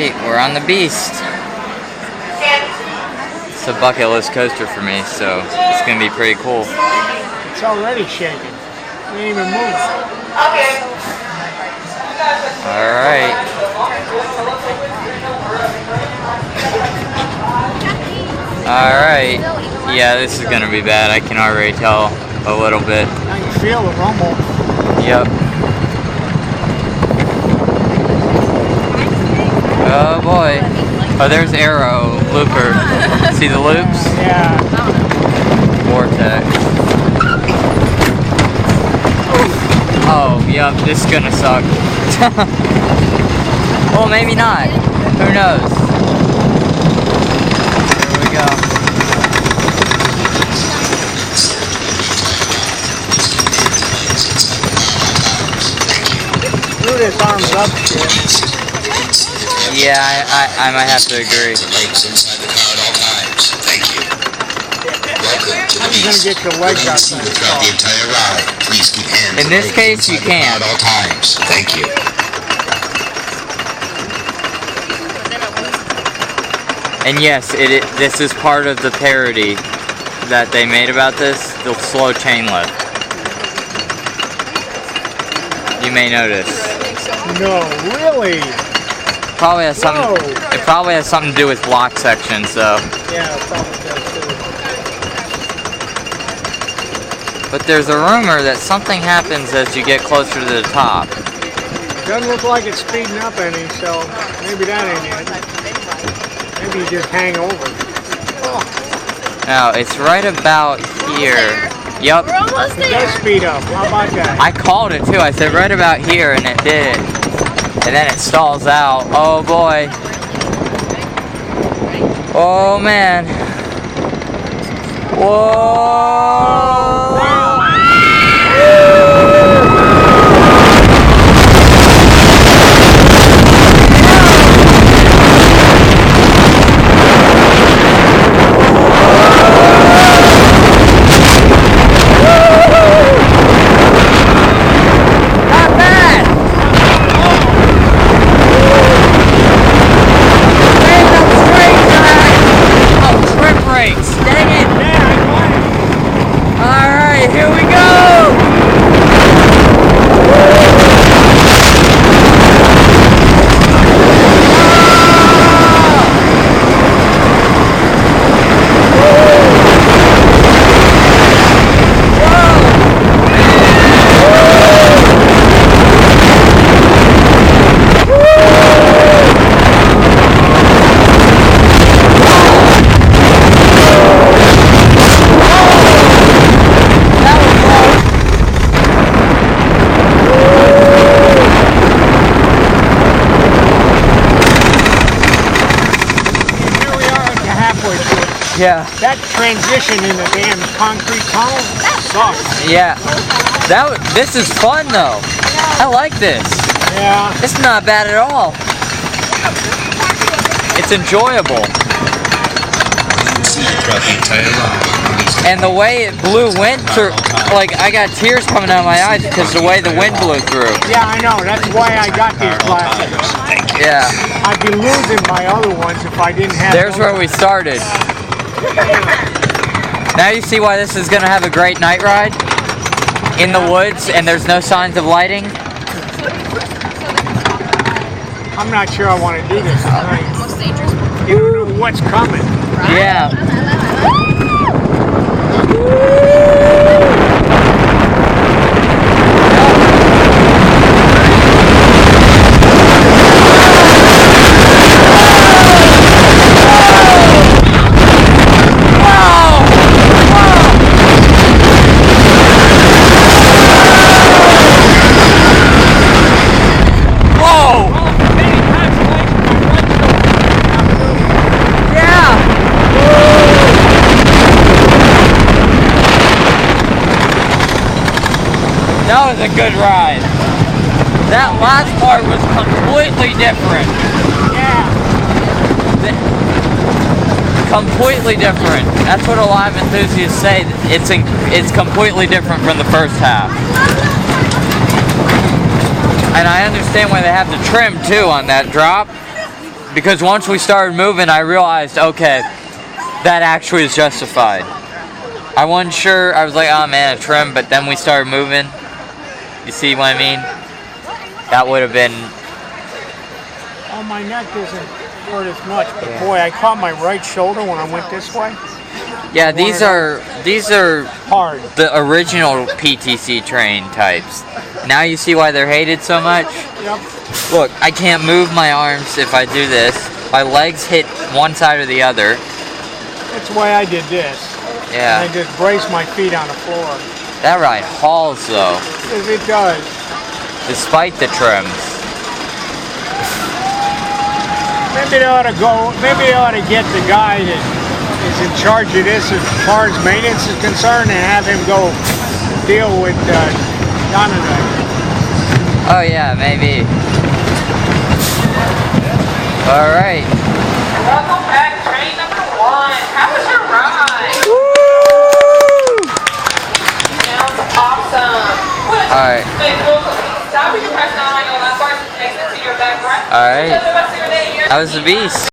Alright, we're on the Beast. It's a bucket list coaster for me, so it's gonna be pretty cool. It's already shaking. It ain't even moving. Alright. Alright. Yeah, this is gonna be bad. I can already tell a little bit. I can feel the rumble. Yep. Oh boy. Oh, there's Arrow, Looper. See the loops? Yeah. Vortex. Oh, yep, this is gonna suck. Well, maybe not. Who knows? Here we go. Screw this arms up shit. Yeah, I might have to agree. I'm just gonna get your legs out from the entire ride. Please keep hands. In this case, you can. At all times. Thank you. And yes, this is part of the parody that they made about this, the slow chain lift. You may notice. No, really? Probably has something. Whoa. It probably has something to do with block sections, so. Yeah, it probably does too. But there's a rumor that something happens as you get closer to the top. Doesn't look like it's speeding up any, so maybe that ain't it. Maybe you just hang over. Oh. Now, it's right about here. Yep. We're almost there. It does speed up. How about that? I called it too. I said right about here, and it did. And then it stalls out. Oh boy. Oh man. Whoa. Yeah. That transition in the damn concrete tunnel sucks. Yeah. This is fun though. I like this. Yeah. It's not bad at all. It's enjoyable. And the way it blew wind through, like I got tears coming out of my eyes because the way the wind blew through. Yeah, I know. That's why I got these glasses. Yeah. I'd be losing my other ones if I didn't have. There's where we started. Now you see why this is going to have a great night ride in the woods and there's no signs of lighting. I'm not sure I want to do this tonight. You don't know what's coming. Yeah. That was a good ride. That last part was completely different. Yeah. Completely different. That's what a lot of enthusiasts say. It's completely different from the first half. And I understand why they have the trim too on that drop. because once we started moving, I realized, okay, that actually is justified. I wasn't sure. I was like, oh man, a trim, but then we started moving. You see what I mean? That would have been. Oh, my neck doesn't hurt as much, but boy, I caught my right shoulder when I went this way. Yeah, these are Hard. the original PTC train types. Now you see why they're hated so much? Yep. Look, I can't move my arms if I do this. My legs hit one side or the other. That's why I did this. Yeah. And I just braced my feet on the floor. That ride hauls though, Yes, it does. despite the trims. Maybe they ought to go. Maybe they ought to get the guy that is in charge of this as far as maintenance is concerned and have him go deal with Donovan. Oh yeah, maybe. All right. Welcome back, train number 1. How was your ride? Woo! Sounds awesome. All right. Stop your press on your left bar, exit to your back right. All right. That was the beast.